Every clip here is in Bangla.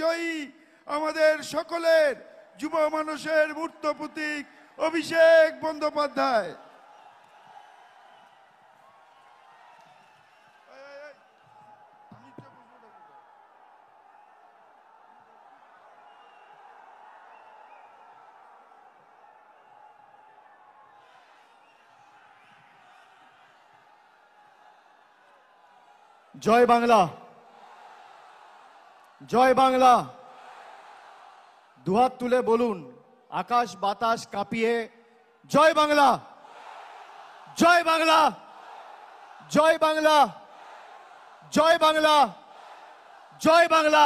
জয়ী আমাদের সকলের যুব মানুষের মূর্ত প্রতীক অভিষেক বন্দ্যোপাধ্যায়। জয় বাংলা, জয় বাংলা। দুহাত তুলে বলুন, আকাশ বাতাস কাঁপিয়ে, জয় বাংলা, জয় বাংলা, জয় বাংলা, জয় বাংলা, জয় বাংলা।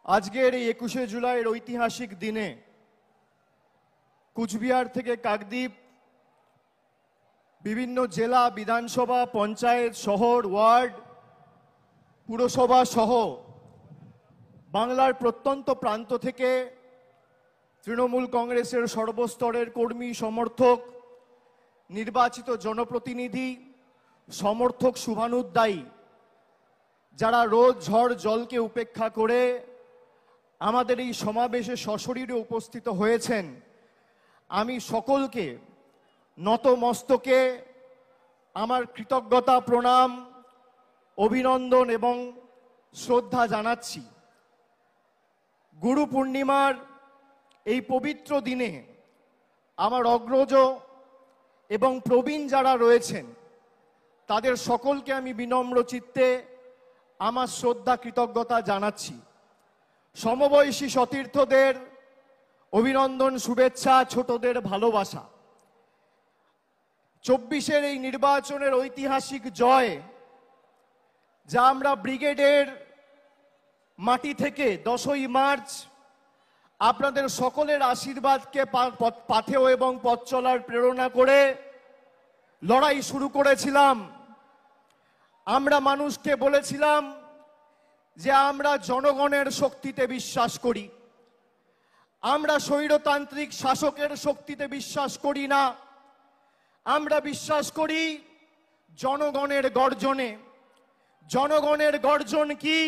আজকের এই 21শে জুলাইয়ের ঐতিহাসিক দিনে কুচবিহার থেকে কাকদ্বীপ, বিভিন্ন জেলা, বিধানসভা, পঞ্চায়েত, শহর, ওয়ার্ড, পুরসভা সহ বাংলার প্রত্যন্ত প্রান্ত থেকে তৃণমূল কংগ্রেসের সর্বস্তরের কর্মী, সমর্থক, নির্বাচিত জনপ্রতিনিধি, সমর্থক, শুভানুদ্দায়ী, যারা রোদ ঝড় জলকে উপেক্ষা করে আমাদের এই সমাবেশে সশরীরে উপস্থিত হয়েছেন, আমি সকলকে নত মস্তকে আমার কৃতজ্ঞতা, প্রণাম, অভিনন্দন এবং শ্রদ্ধা জানাচ্ছি। গুরু পূর্ণিমার এই পবিত্র দিনে আমার অগ্রজ এবং প্রবীণ যারা রয়েছেন তাদের সকলকে আমি বিনম্র চিত্তে আমার শ্রদ্ধা, কৃতজ্ঞতা জানাচ্ছি। সমবয়সী সতীর্থদের অভিনন্দন, শুভেচ্ছা, ছোটদের ভালোবাসা। 24-এর এই নির্বাচনের ঐতিহাসিক জয়, যা আমরা ব্রিগেডের মাটি থেকে 10ই মার্চ আপনাদের সকলের আশীর্বাদকে পাথেয় এবং পথ চলার প্রেরণা করে লড়াই শুরু করেছিলাম। আমরা মানুষকে বলেছিলাম যে আমরা জনগণের শক্তিতে বিশ্বাস করি, আমরা স্বৈরতান্ত্রিক শাসকের শক্তিতে বিশ্বাস করি না, আমরা বিশ্বাস করি জনগণের গর্জনে। জনগণের গর্জন কি?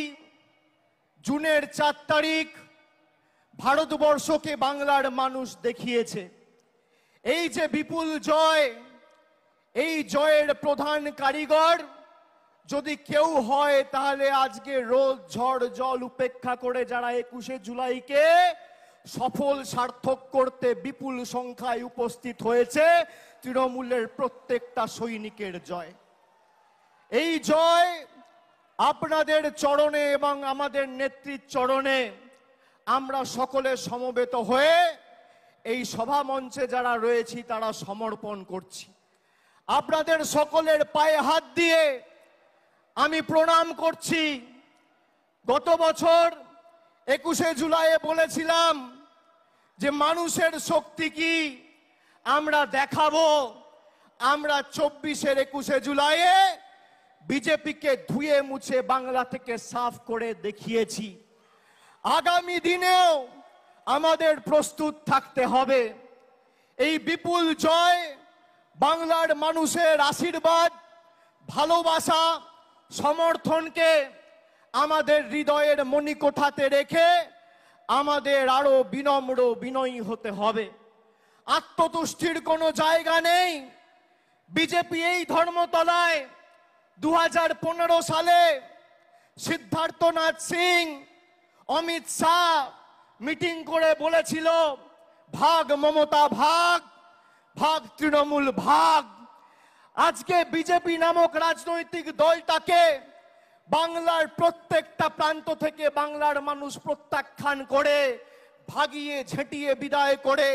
জুনের 4 তারিখ ভারতবর্ষকে বাংলার মানুষ দেখিয়েছে। এই যে বিপুল জয়, এই জয়ের প্রধান কারিগর যদি কেউ হয় তাহলে আজকে রোদ ঝড় জল উপেক্ষা করে যারা 21শে জুলাইকে সফল সার্থক করতে বিপুল সংখ্যায় উপস্থিত হয়েছে, তৃণমূলের প্রত্যেকটা সৈনিকের জয়। এই জয় আপনাদের চরণে এবং আমাদের নেত্রীর চরণে আমরা সকলে সমবেত হয়ে এই সভা মঞ্চে যারা রয়েছি তারা সমর্পণ করছি। আপনাদের সকলের পায়ে হাত দিয়ে আমি প্রণাম করছি। গত বছর 21শে জুলাইয়ে বলেছিলাম যে মানুষের শক্তি কি আমরা দেখাবো। আমরা 24-এর 21শে জুলাইয়ে বিজেপিকে ধুয়ে মুছে বাংলা থেকে সাফ করে দেখিয়েছি। আগামী দিনেও আমাদের প্রস্তুত থাকতে হবে। এই বিপুল জয় বাংলার মানুষের আশীর্বাদ, ভালোবাসা, সমর্থনকে আমাদের হৃদয়ের মণিকোঠাতে রেখে আমাদের আরো বিনম্র, বিনয়ী হতে হবে। আত্মতুষ্টির কোনো জায়গা নেই। বিজেপি এই ধর্মতলায় 2015 সালে সিদ্ধার্থনাথ সিং, অমিত শাহ মিটিং করে বলেছিল ভাগ মমতা ভাগ, ভাগ তৃণমূল ভাগ। আজকে বিজেপি নামক রাজনৈতিক দলটাকে বাংলার প্রত্যেকটা প্রান্ত থেকে বাংলার মানুষ প্রত্যাখ্যান করে, ভাগিয়ে ঝেঁটিয়ে বিদায় করে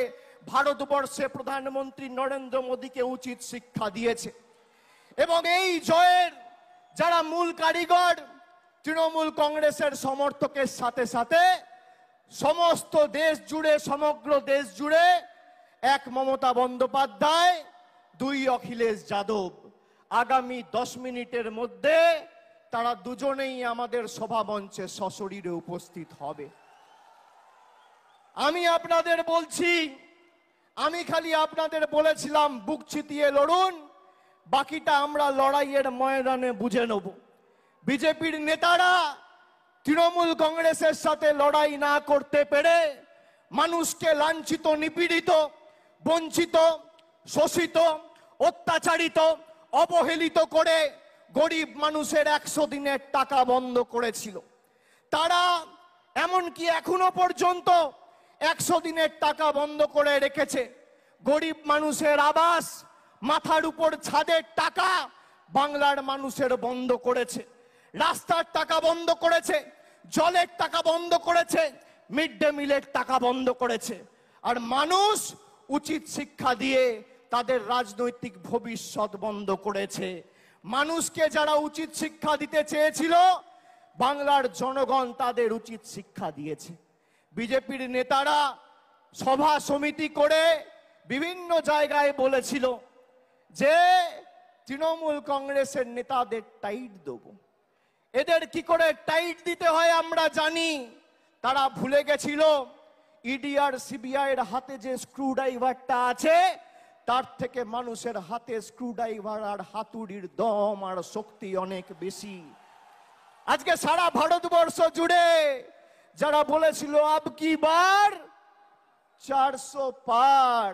ভারতবর্ষে প্রধানমন্ত্রী নরেন্দ্র মোদীকে উচিত শিক্ষা দিয়েছে। এবং এই জয়ের যারা মূল কারিগর, তৃণমূল কংগ্রেসের সমর্থকের সাথে সাথে সমস্ত দেশ জুড়ে, সমগ্র দেশ জুড়ে এক মমতা বন্দ্যোপাধ্যায়, 2 অখিলেশ যাদব। আগামী 10 মিনিটের মধ্যে তারা দুজনেই আমাদের সভা মঞ্চে সশরীরে উপস্থিত হবে। আমি আপনাদের বলছি, আমি খালি আপনাদের বলেছিলাম বুক চিতিয়ে লড়ুন, বাকিটা আমরা লড়াইয়ের ময়দানে বুঝে নেব। বিজেপির নেতারা তৃণমূল কংগ্রেসের সাথে লড়াই না করতে পেরে মানুষকে লাঞ্ছিত, নিপীড়িত, বঞ্চিত, শোষিত, অত্যাচারিত, অবহেলিত করে গরিব মানুষের 100 দিনের টাকা বন্ধ করেছিল। তারা এমনকি এখনো পর্যন্ত 100 দিনের টাকা বন্ধ করে রেখেছে। গরিব মানুষের আবাস, মাথার উপর ছাদের টাকা বাংলার মানুষের বন্ধ করেছে। রাস্তার টাকা বন্ধ করেছে, জলের টাকা বন্ধ করেছে, মিড ডে মিলের টাকা বন্ধ করেছে। আর মানুষ উচিত শিক্ষা দিয়ে তাদের রাজনৈতিক ভবিষ্যৎ বন্ধ করেছে। মানুষকে যারা উচিত শিক্ষা দিতে চেয়েছিল, বাংলার জনগণ তাদের উচিত শিক্ষা দিয়েছে। বিজেপির নেতারা সভা সমিতি করে বিভিন্ন জায়গায় বলেছিল যে তৃণমূল কংগ্রেসের নেতাদের টাইট দেব। এদের কি করে টাইট দিতে হয় আমরা জানি। তারা ভুলে গেছিল ইডি আর সিবিআই এর হাতে যে স্ক্রুড্রাইভারটা আছে, তার থেকে মানুষের হাতে স্ক্রুড্রাইভার আর হাতুড়ির দম আর শক্তি অনেক বেশি। আজকে সারা ভারতবর্ষ জুড়ে যারা বলেছিল আব কি বার 400 পার,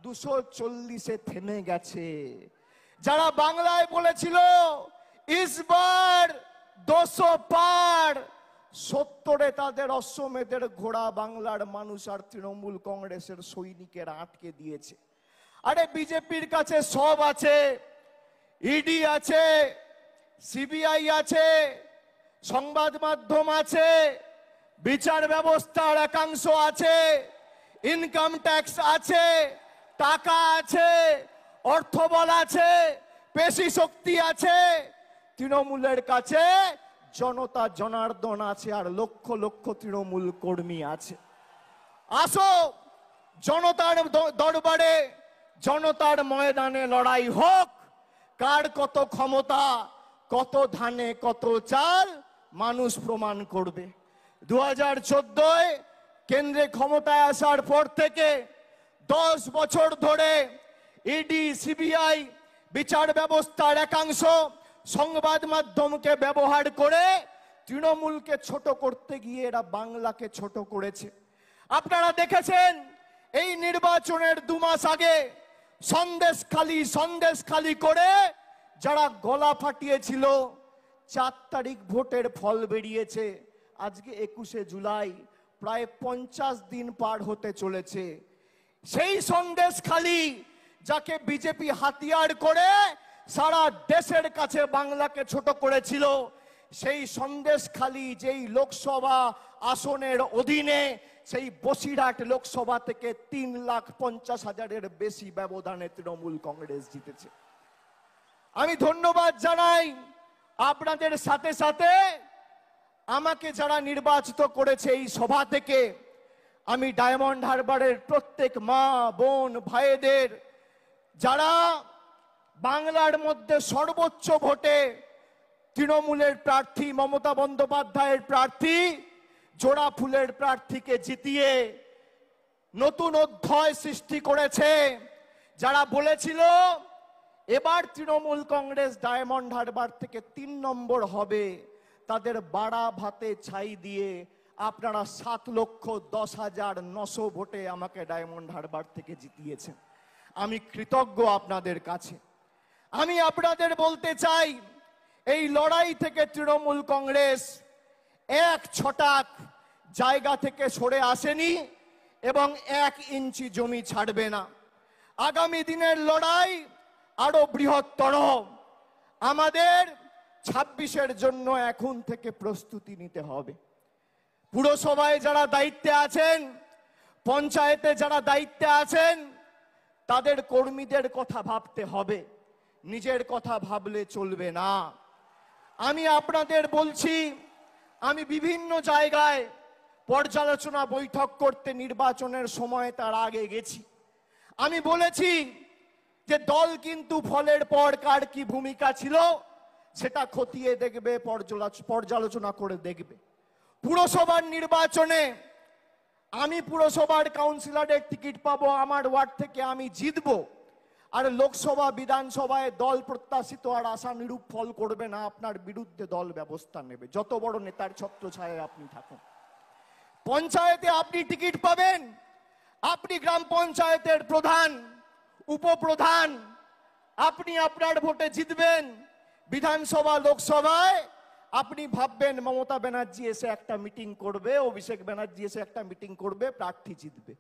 240-এ থেমে গেছে। যারা বাংলায় বলেছিল ইসবার 200 পার, 70-এ তাদের অশ্বমেধের ঘোড়া বাংলার মানুষ আর তৃণমূল কংগ্রেসের সৈনিকেরা আটকে দিয়েছে। আরে বিজেপির কাছে সব আছে, ইডি আছে, সিবিআই আছে, সংবাদ মাধ্যম আছে, বিচার ব্যবস্থার একাংশ আছে, ইনকাম ট্যাক্স আছে, টাকা আছে, অর্থবল আছে, পেশি শক্তি আছে। তৃণমূলের কাছে জনতা জনার্দন আছে আর লক্ষ লক্ষ তৃণমূল কর্মী আছে। আসো জনতার দরবারে, জনতার ময়দানে লড়াই হোক। কার কত ক্ষমতা, কত ধানে কত চাল, মানুষ প্রমাণ করবে। 2014-এ কেন্দ্রে ক্ষমতায় আসার পর থেকে 10 বছর ধরে ইডি, সিবিআই, বিচার ব্যবস্থার একাংশ সংবাদ মাধ্যমকে ব্যবহার করে তৃণমূলকে ছোট করতে গিয়ে এরা বাংলাকে ছোট করেছে। আপনারা দেখেছেন এই নির্বাচনের 2 মাস আগে সন্দেশখালি করে যারা গলা ফাটিয়েছিল, 4 তারিখ ভোটের ফল বেরিয়েছে। আজকে 21শে জুলাই, প্রায় 50 দিন পার হতে চলেছে। সেই সন্দেশখালি যাকে বিজেপি হাতিয়ার করে সারা দেশের কাছে বাংলাকে ছোট করেছিল, সেই সন্দেশখালি যেই লোকসভা আসনের অধীনে, সেই বসিরহাট লোকসভা থেকে 3,50,000-এর বেশি ব্যবধানে তৃণমূল কংগ্রেস জিতেছে। আমি ধন্যবাদ জানাই আপনাদের সাথে সাথে আমাকে যারা নির্বাচিত করেছে এই সভা থেকে। আমি ডায়মন্ড হারবারের প্রত্যেক মা, বোন, ভাইদের যারা বাংলার মধ্যে সর্বোচ্চ ভোটে তৃণমূলের প্রার্থী মমতা বন্দ্যোপাধ্যায়ের প্রার্থী জোড়া ফুলের প্রার্থীকে জিতিয়ে নতুন অধ্যায় সৃষ্টি করেছে, যারা বলেছিল এবার তৃণমূল কংগ্রেস ডায়মন্ড হারবার থেকে 3 নম্বর হবে, তাদের বাড়া ভাতে ছাই দিয়ে আপনারা 7,10,900 ভোটে আমাকে ডায়মন্ড হারবার থেকে জিতিয়েছেন। আমি কৃতজ্ঞ আপনাদের কাছে। আমি আপনাদের বলতে চাই, এই লড়াই থেকে তৃণমূল কংগ্রেস 1 ছটাক জায়গা থেকে সরে আসেনি এবং 1 ইঞ্চি জমি ছাড়বে না। আগামী দিনের লড়াই আরো বৃহত্তর। আমাদের 26-এর জন্য এখন থেকে প্রস্তুতি নিতে হবে। পুরসভায় যারা দায়িত্বে আছেন, পঞ্চায়েতে যারা দায়িত্বে আছেন, তাদের কর্মীদের কথা ভাবতে হবে, নিজের কথা ভাবলে চলবে না। আমি আপনাদের বলছি, আমি বিভিন্ন জায়গায় পর্যালোচনা বৈঠক করতে নির্বাচনের সময় তার আগে গেছি। আমি বলেছি যে দল কিন্তু ফলের পর কার কি ভূমিকা ছিল সেটা খতিয়ে দেখবে, পর্যালোচনা করে দেখবে। পুরসভার নির্বাচনে আমি পুরসভার কাউন্সিলরের টিকিট পাবো, আমার ওয়ার্ড থেকে আমি জিতবো। আর লোকসভা বিধানসভায় দল প্রত্যাশিত আর আশানুরূপ ফল করবে না, আপনার বিরুদ্ধে দল ব্যবস্থা নেবে, যত বড় নেতার ছত্রছায়ায় আপনি থাকুন। পঞ্চায়েতে আপনি টিকিট পাবেন, আপনি গ্রাম পঞ্চায়েতের প্রধান, উপপ্রধান, আপনি আপনার ভোটে জিতবেন। বিধানসভা লোকসভায় আপনি ভাববেন মমতা ব্যানার্জি এসে একটা মিটিং করবে, অভিষেক ব্যানার্জি এসে একটা মিটিং করবে, প্রার্থী জিতবে।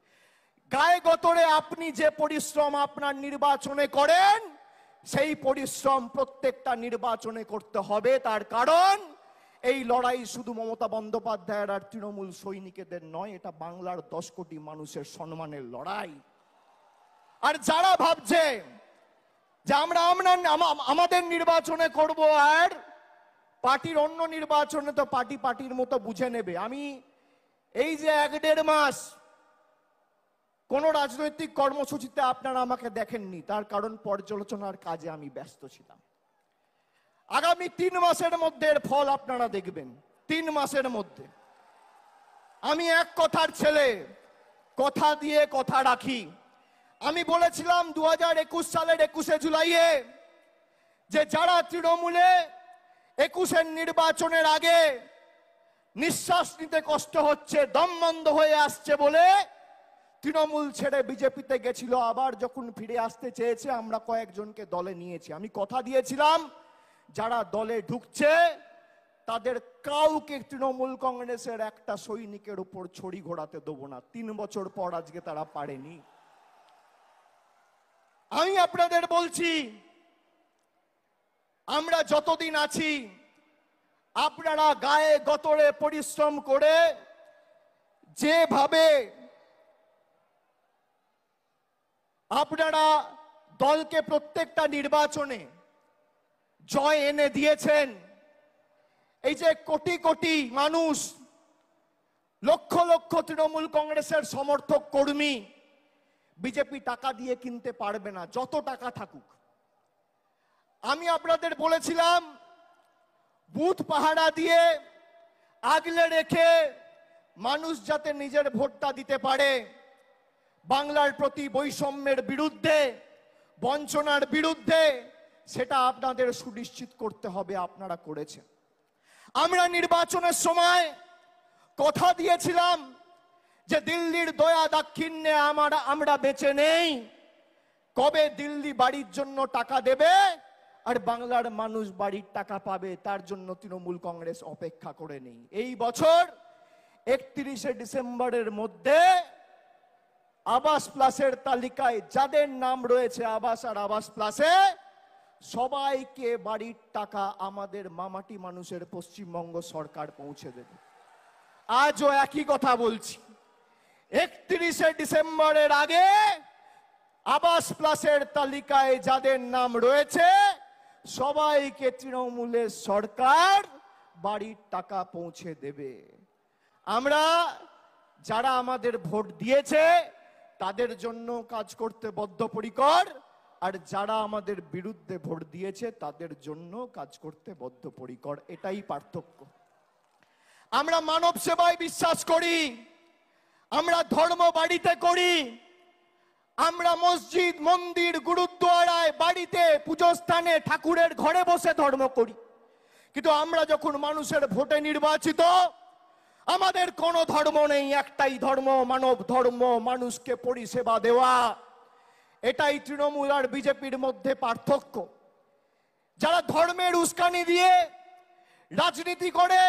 গায়ে গতরে আপনি যে পরিশ্রম আপনার নির্বাচনে করেন, সেই পরিশ্রম প্রত্যেকটা নির্বাচনে করতে হবে। তার কারণ এই লড়াই শুধু মমতা বন্দ্যোপাধ্যায়ের আর তৃণমূল সৈনিকদের নয়, এটা বাংলার 10 কোটি মানুষের সম্মানের লড়াই। আর যারা ভাবছে যে আমরা আমাদের নির্বাচনে করব আর পার্টির অন্য নির্বাচনে তো পার্টির মতো বুঝে নেবে, আমি এই যে 1-1.5 মাস কোন রাজনৈতিক কর্মসূচিতে আপনারা আমাকে দেখেননি, তার কারণ পর্যালোচনার কাজে আমি ব্যস্ত ছিলাম। আগামী 3 মাসের মধ্যে এর ফল আপনারা দেখবেন। 3 মাসের মধ্যে। আমি এক কথার ছেলে, কথা দিয়ে কথা রাখি। আমি বলেছিলাম 2021 সালের 21শে জুলাইয়ে যে যারা তৃণমূলে 21-এর নির্বাচনের আগে নিঃশ্বাস নিতে কষ্ট হচ্ছে, দম বন্ধ হয়ে আসছে বলে তৃণমূল ছেড়ে বিজেপিতে গেছিল, আবার যখন ফিরে আসতে চেয়েছে আমরা কয়েকজনকে দলে নিয়েছি। আমি কথা দিয়েছিলাম যারা দলে ঢুকছে তাদের কাউকে তৃণমূল কংগ্রেসের একটা সৈনিকের উপর ছড়ি ঘোরাতে দেবো না। 3 বছর পর আজকে তারা পারেনি। আমি আপনাদের বলছি, আমরা যতদিন আছি আপনারা গায়ে গতরে পরিশ্রম করে যেভাবে আপনারা দলকে প্রত্যেকটা নির্বাচনে জয় এনে দিয়েছেন, এই যে কোটি কোটি মানুষ, লক্ষ লক্ষ তৃণমূল কংগ্রেসের সমর্থক কর্মী, বিজেপি টাকা দিয়ে কিনতে পারবে না, যত টাকা থাকুক। আমি আপনাদের বলেছিলাম বুথ পাহারা দিয়ে আগলে রেখে মানুষ যাতে নিজের ভোটটা দিতে পারে, বাংলার প্রতি বৈষম্যের বিরুদ্ধে, বঞ্চনার বিরুদ্ধে, সেটা আপনাদের সুনিশ্চিত করতে হবে। আপনারা করেছেন। আমরা নির্বাচনের সময় কথা দিয়েছিলাম যে দিল্লির দয়া দাক্ষিণ্যে আমরা বেঁচে নেই, কবে দিল্লি বাড়ির জন্য টাকা দেবে আর বাংলার মানুষ বাড়ির টাকা পাবে, তার জন্য তৃণমূল কংগ্রেস অপেক্ষা করে নেই। এই বছর 31শে ডিসেম্বরের মধ্যে আবাস প্লাসের তালিকায় যাদের নাম রয়েছে আবাস আর আবাস প্লাসে, সবাইকে বাড়ির টাকা আমাদের মামাটি মানুষের পশ্চিমবঙ্গ সরকার পৌঁছে দেবে। আজও একই কথা বলছি, 31শে ডিসেম্বরের আগে আবাস প্লাসের তালিকায় যাদের নাম রয়েছে সবাইকে তৃণমূলের সরকার বাড়ির টাকা পৌঁছে দেবে। আমরা যারা আমাদের ভোট দিয়েছে তাদের জন্য কাজ করতে বদ্ধপরিকর, আর যারা আমাদের বিরুদ্ধে ভোট দিয়েছে তাদের জন্য কাজ করতে বদ্ধপরিকর, এটাই পার্থক্য। আমরা মানব সেবায় বিশ্বাস করি, আমরা ধর্ম বাড়িতে করি, আমরা মসজিদ, মন্দির, গুরুদ্বারায়, বাড়িতে, পুজোস্থানে, ঠাকুরের ঘরে বসে ধর্ম করি। কিন্তু আমরা যখন মানুষের ভোটে নির্বাচিত, আমাদের কোনো ধর্ম নেই, একটাই ধর্ম, মানব ধর্ম, মানুষকে পরিষেবা দেওয়া। এটাই তৃণমূল আর বিজেপির মধ্যে পার্থক্য। যারা ধর্মের উস্কানি দিয়ে রাজনীতি করে,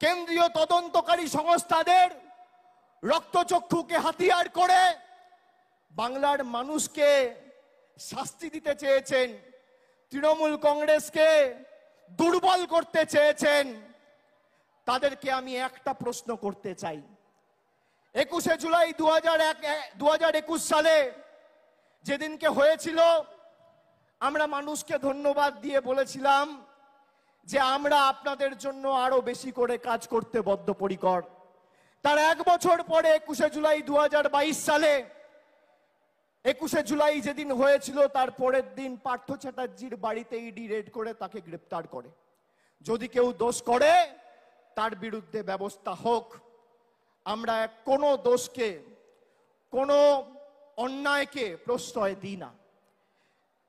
কেন্দ্রীয় তদন্তকারী সংস্থাদের রক্তচক্ষুকে হাতিয়ার করে বাংলার মানুষকে শাস্তি দিতে চেয়েছেন, তৃণমূল কংগ্রেসকে দুর্বল করতে চেয়েছেন, তাদেরকে আমি একটা প্রশ্ন করতে চাই। 21শে জুলাই 2021 সালে যেদিনকে হয়েছিল, আমরা মানুষকে ধন্যবাদ দিয়ে বলেছিলাম যে আমরা আপনাদের জন্য আরো বেশি করে কাজ করতে বদ্ধপরিকর। তার 1 বছর পরে 21শে জুলাই 2022 সালে, 21শে জুলাই যেদিন হয়েছিল তার পরের দিন পার্থ চ্যাটার্জির বাড়িতে ইডি রেড করে তাকে গ্রেপ্তার করে। যদি কেউ দোষ করে তার বিরুদ্ধে ব্যবস্থা হোক। আমরা কোনো দোষকে, কোনো অন্যায়কে প্রশ্রয় দিই না।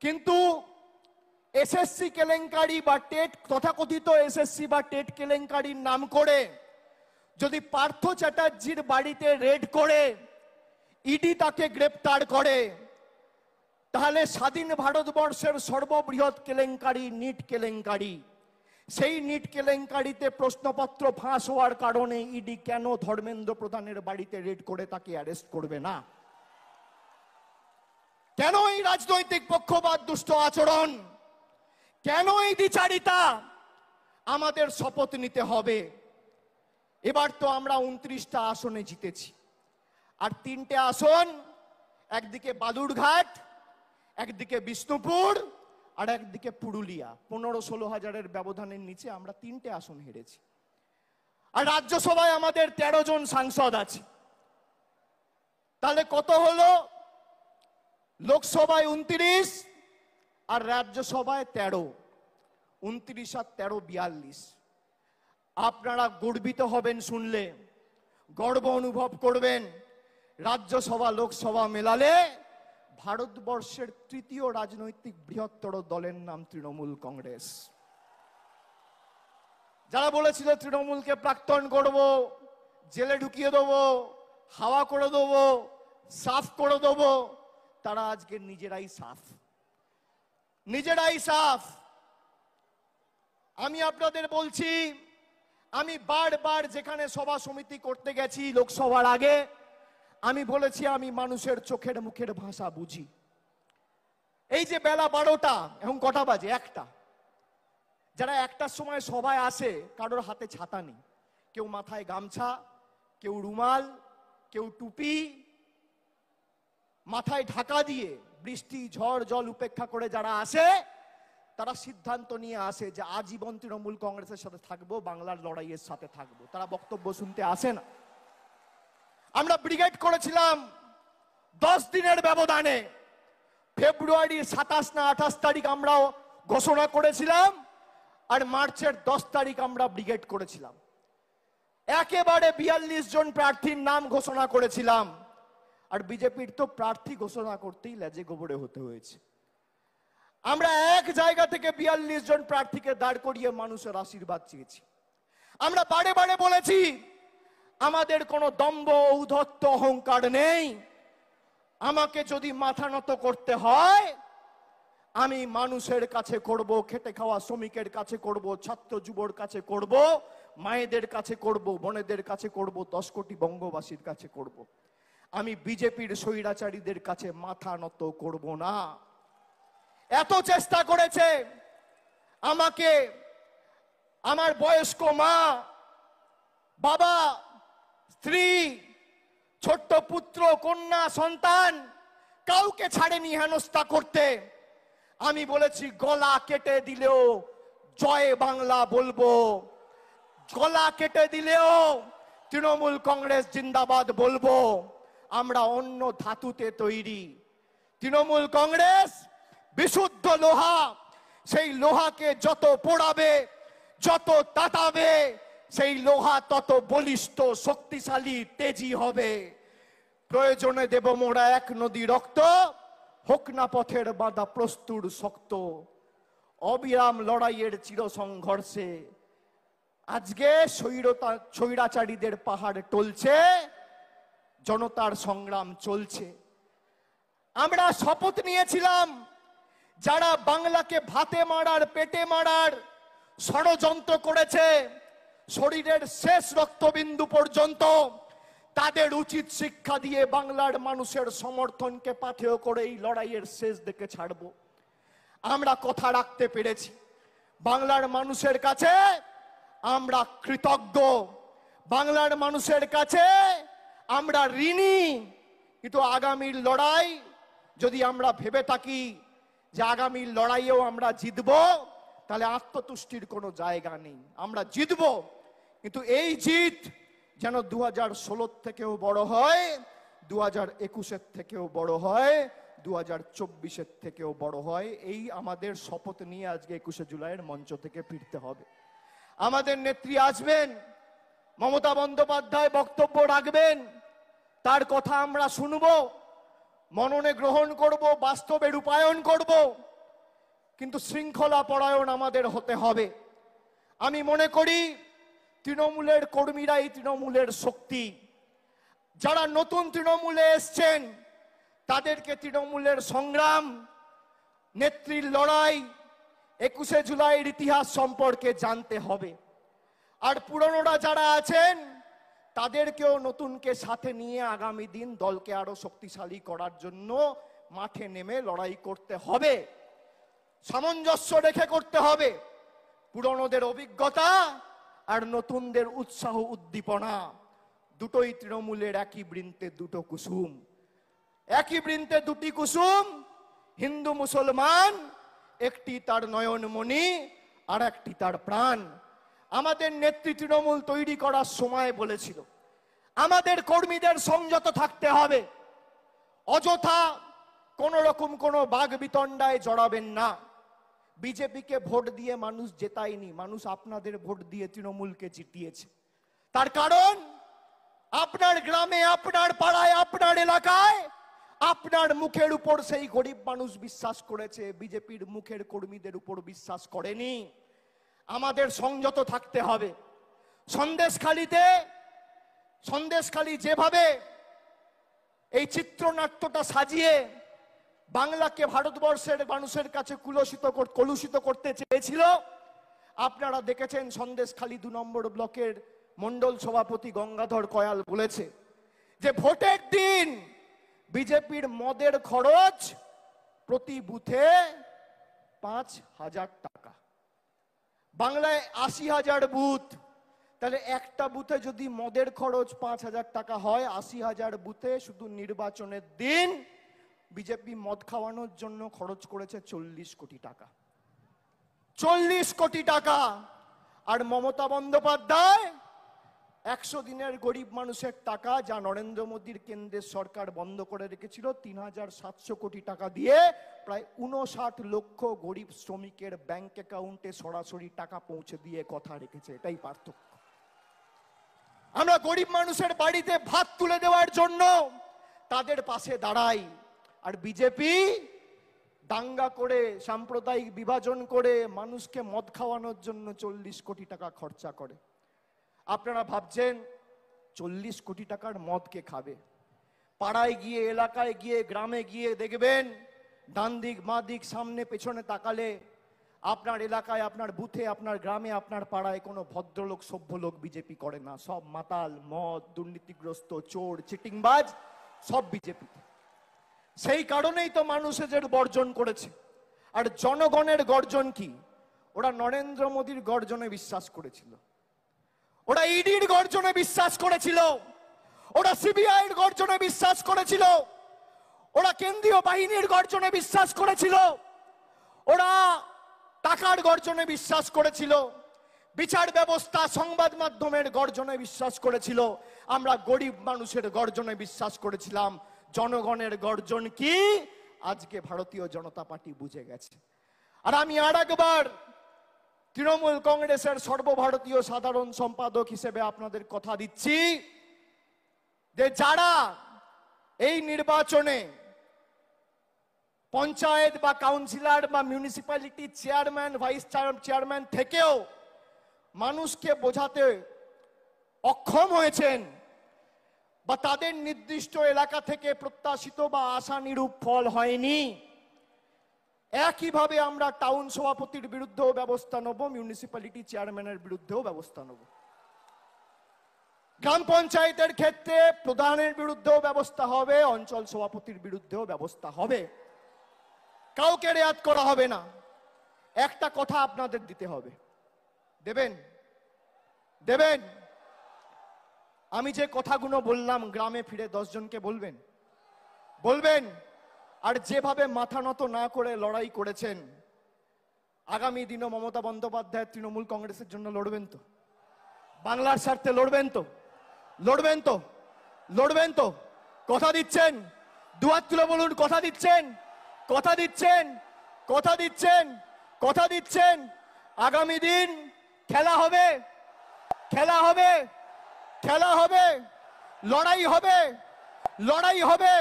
কিন্তু এসএসসি কেলেঙ্কারি বা টেট, তথাকথিত এসএসসি বা টেট কেলেঙ্কারির নাম করে যদি পার্থ চ্যাটার্জির বাড়িতে রেড করে ইডি তাকে গ্রেপ্তার করে, তাহলে স্বাধীন ভারতবর্ষের সর্ববৃহৎ কেলেঙ্কারি নিট কেলেঙ্কারি, সেই নিট কেলেঙ্কারিতে প্রশ্নপত্র ফাঁস হওয়ার কারণে ইডি কেন ধর্মেন্দ্র প্রধানের বাড়িতে রেড করে তাকে অ্যারেস্ট করবে না? কেন এই রাজনৈতিক পক্ষপাত, দুষ্ট আচরণ, কেন এই দ্বিচারিতা? আমাদের শপথ নিতে হবে। এবার তো আমরা 29টা আসনে জিতেছি, আর 3টে আসন, একদিকে বালুরঘাট, একদিকে বিষ্ণুপুর, আর একদিকে পুরুলিয়া, 15-16 হাজারের ব্যবধানের নিচে আমরা 3টে আসন হেরেছি। আর রাজ্যসভায় আমাদের 13 জন সাংসদ আছে। তাহলে কত হলো? লোকসভায় 29 আর রাজ্যসভায় 13, 29 আর 13 42। আপনারা গর্বিত হবেন শুনলে, গর্ব অনুভব করবেন। রাজ্যসভা লোকসভা মেলালে ভারতবর্ষের 3য় রাজনৈতিক বৃহত্তর দলের নাম তৃণমূল কংগ্রেস। যারা বলেছিল তৃণমূলকে প্রাক্তন করব, জেলে ঢুকিয়ে দেবো, হাওয়া করে দেবো, সাফ করে দেবো, তারা আজকে নিজেরাই সাফ, নিজেরাই সাফ। আমি আপনাদের বলছি, আমি বারবার যেখানে সভা সমিতি করতে গেছি লোকসভার আগে, আমি বলেছি আমি মানুষের চোখের মুখের ভাষা বুঝি। এই যে বেলা 12টা, এখন কটা বাজে? 1টা। যারা 1টার সময় সভায় আসে, কারোর হাতে ছাতা নেই, কেউ মাথায় গামছা, কেউ রুমাল, কেউ টুপি, মাথায় ঢাকা দিয়ে বৃষ্টি ঝড় জল উপেক্ষা করে যারা আসে, তারা সিদ্ধান্ত নিয়ে আসে যে আজীবন তৃণমূল কংগ্রেসের সাথে থাকবো, বাংলার লড়াইয়ের সাথে থাকবো। তারা বক্তব্য শুনতে আসে না। আমরা ব্রিগেড করেছিলাম 10 দিনের ব্যবধানে। ফেব্রুয়ারির 27 না 28 তারিখ আমরাও ঘোষণা করেছিলাম, আর মার্চের 10 তারিখ আমরা ব্রিগেড করেছিলাম। একেবারে 42 জন প্রার্থীর নাম ঘোষণা করেছিলাম। আর বিজেপির তো প্রার্থী ঘোষণা করতেই লেজে গোবরে হতে হয়েছে। আমরা এক জায়গা থেকে 42 জন প্রার্থীকে দাঁড় করিয়ে মানুষের আশীর্বাদ চেয়েছি। আমরা বারে বারে বলেছি আমাদের কোনো দম্ভ, ঔদ্ধত্য, অহংকার নেই। আমাকে যদি মাথা নত করতে হয়, আমি মানুষের কাছে করব, খেটে খাওয়া শ্রমিকের কাছে করব, ছাত্র যুবর কাছে করব, মায়েদের কাছে করব, বোনেদের কাছে করব, 10 কোটি বঙ্গবাসীর কাছে করব। আমি বিজেপির স্বৈরাচারীদের কাছে মাথা নত করব না। এত চেষ্টা করেছে আমাকে আমার বয়স্ক মা, বাবা, স্ত্রী, ছোট্ট পুত্র, কন্যা, সন্তান, কাউকে ছাড়েনি হেনস্থা করতে। আমি বলেছি গলা কেটে দিলেও জয় বাংলা বলবো, গলা কেটে দিলেও তৃণমূল কংগ্রেস জিন্দাবাদ বলবো। আমরা অন্য ধাতুতে তৈরি। তৃণমূল কংগ্রেস বিশুদ্ধ লোহা, সেই লোহাকে যত পোড়াবে, যত তাতাবে, সেই লোহা তত বলিষ্ঠ, শক্তিশালী, তেজি হবে। প্রয়োজনে দেব মোরা 1 নদী রক্ত, হোক না পথের বাধা প্রস্তুর শক্ত। অবিরাম লড়াইয়ের চির সংঘর্ষে আজকে স্বৈরাচারীদের পাহাড় টলছে, জনতার সংগ্রাম চলছে। আমরা শপথ নিয়েছিলাম যারা বাংলাকে ভাতে মারার, পেটে মারার ষড়যন্ত্র করেছে, শরীরের শেষ রক্তবিন্দু পর্যন্ত তাদের উচিত শিক্ষা দিয়ে বাংলার মানুষের সমর্থনকে পাথেয় করে এই লড়াইয়ের শেষ দিকে ছাড়ব। আমরা কথা রাখতে পেরেছি। বাংলার মানুষের কাছে আমরা কৃতজ্ঞ, বাংলার মানুষের কাছে আমরা ঋণী। কিন্তু আগামীর লড়াই যদি আমরা ভেবে থাকি যে আগামীর লড়াইয়েও আমরা জিতব, তাহলে আত্মতুষ্টির কোনো জায়গা নেই। আমরা জিতব, কিন্তু এই জিত যেন 2016 থেকেও বড় হয়, 2021 থেকেও বড় হয়, 2024 থেকেও বড় হয়। এই আমাদের শপথ নিয়ে আজকে 21শে জুলাইয়ের মঞ্চ থেকে ফিরতে হবে। আমাদের নেত্রী আসবেন, মমতা বন্দ্যোপাধ্যায় বক্তব্য রাখবেন, তার কথা আমরা শুনব। মননে গ্রহণ করব, বাস্তবে রূপায়ণ করব, কিন্তু শৃঙ্খলা পরায়ণ আমাদের হতে হবে। আমি মনে করি তৃণমূলের কর্মীরাই তৃণমূলের শক্তি। যারা নতুন তৃণমূলে এসছেন তাদেরকে তৃণমূলের সংগ্রাম, নেত্রীর লড়াই, 21শে জুলাইয়ের ইতিহাস সম্পর্কে জানতে হবে। আর পুরনোরা যারা আছেন তাদেরকেও নতুনকে সাথে নিয়ে আগামী দিন দলকে আরো শক্তিশালী করার জন্য মাঠে নেমে লড়াই করতে হবে। সামঞ্জস্য রেখে করতে হবে। পুরনোদের অভিজ্ঞতা আর নতুনদের উৎসাহ উদ্দীপনা দুটোই তৃণমূলের একই বৃন্তে দুটো কুসুম। একই বৃন্তে দুটি কুসুম, হিন্দু মুসলমান, একটি তার নয়নমণি আর একটি তার প্রাণ। আমাদের নেত্রী তৃণমূল তৈরি করার সময় বলেছিল আমাদের কর্মীদের সংযত থাকতে হবে, অযথা কোন রকম কোনো বাগ বিতণ্ডায় জড়াবেন না। বিজেপিকে ভোট দিয়ে মানুষ জেতায়নি, মানুষ আপনাদের ভোট দিয়ে তৃণমূলকে জিতিয়েছে। তার কারণ আপনার গ্রামে, আপনার পাড়ায়, আপনার এলাকায় আপনার মুখের উপর সেই গরিব মানুষ বিশ্বাস করেছে, বিজেপির মুখের কর্মীদের উপর বিশ্বাস করেনি। আমাদের সংযত থাকতে হবে। সন্দেশখালী যেভাবে এই চিত্রনাট্যটা সাজিয়ে বাংলাকে ভারতবর্ষের মানুষের কাছে কলুষিত করতে চেয়েছিল, আপনারা দেখেছেন সন্দেশখালী 2 নম্বর ব্লকের মন্ডল সভাপতি গঙ্গাধর কয়াল বলেছে যে ভোটের দিন বিজেপির মদের খরচ প্রতি বুথে 5,000 টাকা। বাংলায় 80,000 বুথ, তাহলে একটা বুথে যদি মদের খরচ 5,000 টাকা হয়, 80,000 বুথে শুধু নির্বাচনের দিন বিজেপি মদ খাওয়ানোর জন্য খরচ করেছে 40 কোটি টাকা। 40 কোটি টাকা। আর মমতা বন্দ্যোপাধ্যায় 100 দিনের গরিব মানুষের টাকা, যা নরেন্দ্র মোদীর কেন্দ্রের সরকার বন্ধ করে রেখেছিল, 3,700 কোটি টাকা দিয়ে প্রায় 59 লক্ষ গরিব শ্রমিকের ব্যাংক অ্যাকাউন্টে সরাসরি টাকা পৌঁছে দিয়ে কথা রেখেছে। এটাই পার্থক্য। আমরা গরিব মানুষের বাড়িতে ভাত তুলে দেওয়ার জন্য তাদের পাশে দাঁড়াই, আর বিজেপি দাঙ্গা করে, সাম্প্রদায়িক বিভাজন করে মানুষকে মদ খাওয়ানোর জন্য 40 কোটি টাকা খরচা করে। আপনারা ভাবছেন 40 কোটি টাকার মদ কে খাবে? পাড়ায় গিয়ে, এলাকায় গিয়ে, গ্রামে গিয়ে দেখবেন ডান দিক, বাঁ দিক, সামনে পেছনে তাকালে আপনার এলাকায়, আপনার বুথে, আপনার গ্রামে, আপনার পাড়ায় কোনো ভদ্রলোক, সভ্য লোক বিজেপি করে না। সব মাতাল, মদ, দুর্নীতিগ্রস্ত, চোর, চিটিংবাজ, সব বিজেপি। সেই কারণেই তো মানুষ এদের বর্জন করেছে। আর জনগণের গর্জন কি? ওরা নরেন্দ্র মোদীর গর্জনে বিশ্বাস করেছিল, ওরা ইডির গর্জনে বিশ্বাস করেছিল, ওরা সিবিআইয়ের গর্জনে বিশ্বাস করেছিল, ওরা কেন্দ্রীয় বাহিনীর গর্জনে বিশ্বাস করেছিল, ওরা টাকার গর্জনে বিশ্বাস করেছিল, বিচার ব্যবস্থা, সংবাদ মাধ্যমের গর্জনে বিশ্বাস করেছিল। আমরা গরিব মানুষের গর্জনে বিশ্বাস করেছিলাম। জনগণের গর্জন কি আজকে ভারতীয় জনতা পার্টি বুঝে গেছে। আর আমি আরেকবার তৃণমূল কংগ্রেসের সর্বভারতীয় সাধারণ সম্পাদক হিসেবে আপনাদের কথা দিচ্ছি যে যারা এই নির্বাচনে পঞ্চায়েত বা কাউন্সিলর বা মিউনিসিপ্যালিটি চেয়ারম্যান, ভাইস চেয়ারম্যান থেকেও মানুষকে বোঝাতে অক্ষম হয়েছেন, বা তাদের নির্দিষ্ট এলাকা থেকে প্রত্যাশিত বা আশানুরূপ ফল হয়নি, একইভাবে আমরা টাউন সভাপতির বিরুদ্ধেও ব্যবস্থা নেব, মিউনিসিপ্যালিটি চেয়ারম্যানের বিরুদ্ধেও ব্যবস্থা নেব। গ্রাম পঞ্চায়েতের ক্ষেত্রে প্রধানের বিরুদ্ধেও ব্যবস্থা হবে, অঞ্চল সভাপতির বিরুদ্ধেও ব্যবস্থা হবে। কাউকে রেয়াত করা হবে না। একটা কথা আপনাদের দিতে হবে, দেবেন? দেবেন? আমি যে কথাগুলো বললাম গ্রামে ফিরে 10 জনকে বলবেন? বলবেন? আর যেভাবে মাথা নত না করে লড়াই করেছেন, আগামী দিনও মমতা বন্দ্যোপাধ্যায় তৃণমূল কংগ্রেসের জন্য লড়বেন তো? বাংলার স্বার্থে লড়বেন তো? লড়বেন তো? লড়বেন তো? কথা দিচ্ছেন? দুহাত তুলে বলুন, কথা দিচ্ছেন? কথা দিচ্ছেন? কথা দিচ্ছেন? কথা দিচ্ছেন? আগামী দিন খেলা হবে, খেলা হবে, খেলা হবে, লড়াই হবে, লড়াই হবে।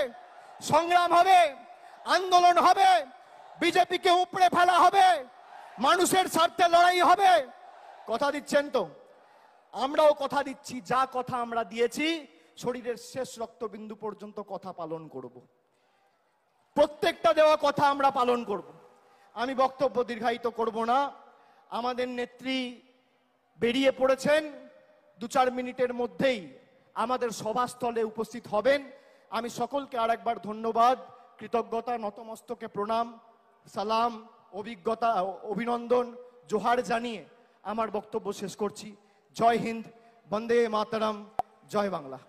সংগ্রাম হবে, আন্দোলন হবে, বিজেপিকে উপড়ে ফেলা হবে, মানুষের স্বার্থে লড়াই হবে। কথা দিচ্ছেন তো? আমরাও কথা দিচ্ছি, যা কথা আমরা দিয়েছি শরীরের শেষ রক্তবিন্দু পর্যন্ত কথা পালন করব। প্রত্যেকটা দেওয়া কথা আমরা পালন করব। আমি বক্তব্য দীর্ঘায়িত করব না। আমাদের নেত্রী বেরিয়ে পড়েছেন, 2-4 মিনিটের মধ্যেই আমাদের সভাস্থলে উপস্থিত হবেন। আমি সকলকে আরেকবার ধন্যবাদ, কৃতজ্ঞতা, নতমস্তকে প্রণাম, সালাম, অভিজ্ঞতা, অভিনন্দন, জোহার জানিয়ে আমার বক্তব্য শেষ করছি। জয় হিন্দ, বন্দে মাতরম, জয় বাংলা।